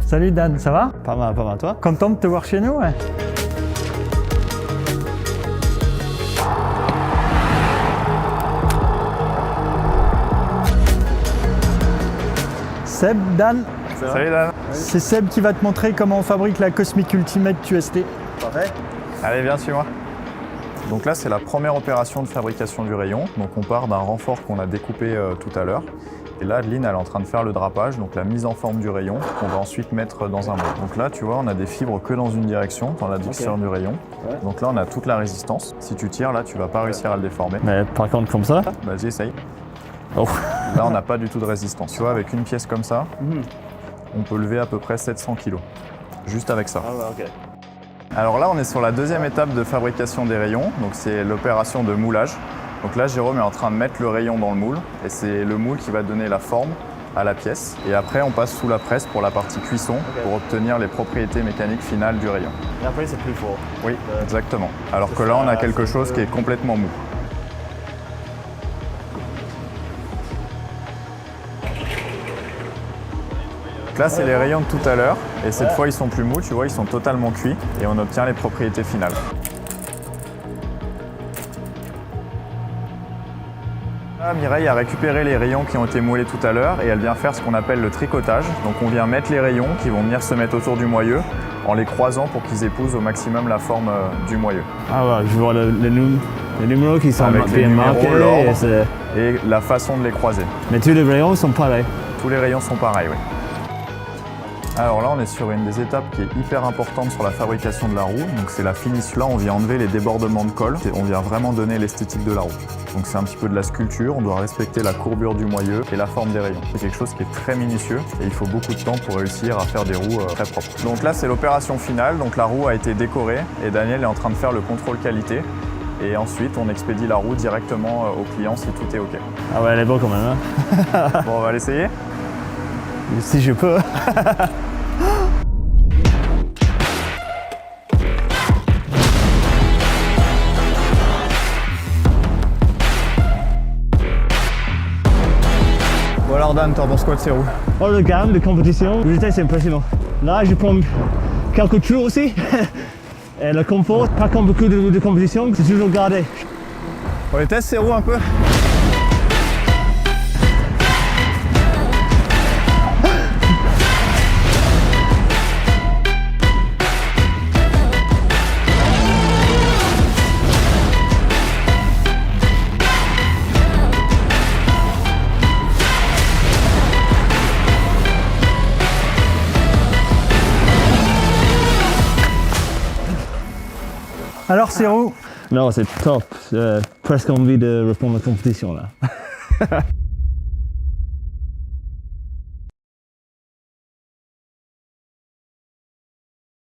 Salut Dan, ça va? Pas mal, toi? Content de te voir chez nous, ouais. Seb, Dan, Salut Dan. c'est Seb qui va te montrer comment on fabrique la Cosmic Ultimate QST. Parfait. Allez, viens, suis-moi. Donc là, c'est la première opération de fabrication du rayon. Donc on part d'un renfort qu'on a découpé tout à l'heure. Et là, Adeline, elle est en train de faire le drapage, donc la mise en forme du rayon, qu'on va ensuite mettre dans un moule. Donc là, tu vois, on a des fibres que dans une direction, dans la direction du rayon. Ouais. Donc là, on a toute la résistance. Si tu tires, là, tu vas pas réussir à le déformer. Mais par contre, comme ça? Vas-y, essaye. Oh. Là, on n'a pas du tout de résistance. Tu vois, avec une pièce comme ça, on peut lever à peu près 700 kg. Juste avec ça. Ah ouais, ok. Alors là, on est sur la deuxième étape de fabrication des rayons. Donc c'est l'opération de moulage. Donc là, Jérôme est en train de mettre le rayon dans le moule. Et c'est le moule qui va donner la forme à la pièce. Et après, on passe sous la presse pour la partie cuisson, pour obtenir les propriétés mécaniques finales du rayon. Et après, c'est plus fort. Oui, exactement. Alors que là, on a quelque chose qui est complètement mou. Donc là, c'est les rayons de tout à l'heure. Et cette fois, ils sont plus mous, tu vois, ils sont totalement cuits. Et on obtient les propriétés finales. Là, Mireille a récupéré les rayons qui ont été moulés tout à l'heure et elle vient faire ce qu'on appelle le tricotage. Donc on vient mettre les rayons qui vont venir se mettre autour du moyeu en les croisant pour qu'ils épousent au maximum la forme du moyeu. Ah ouais, je vois les numéros qui sont Avec les bien numéros, marqués. l'ordre. Et Et la façon de les croiser. mais tous les rayons sont pareils. Tous les rayons sont pareils, oui. Alors là, on est sur une des étapes qui est hyper importante sur la fabrication de la roue. Donc c'est la finish. Là, on vient enlever les débordements de colle et on vient vraiment donner l'esthétique de la roue. Donc c'est un petit peu de la sculpture. On doit respecter la courbure du moyeu et la forme des rayons. C'est quelque chose qui est très minutieux et il faut beaucoup de temps pour réussir à faire des roues très propres. Donc là, c'est l'opération finale. Donc la roue a été décorée et Daniel est en train de faire le contrôle qualité. Et ensuite, on expédie la roue directement au client si tout est OK. Ah ouais, elle est bonne quand même. Hein? Bon, on va l'essayer. Si je peux. Bon alors Dan, t'en penses quoi de ces roues? Oh, le gamme de compétition, le détail c'est impressionnant. Là, je prends quelques trous aussi. Et le confort, pas comme beaucoup de compétition, c'est toujours gardé. On les teste ces roues un peu? Alors, c'est où? Non, c'est top. Presque envie de reprendre la compétition là.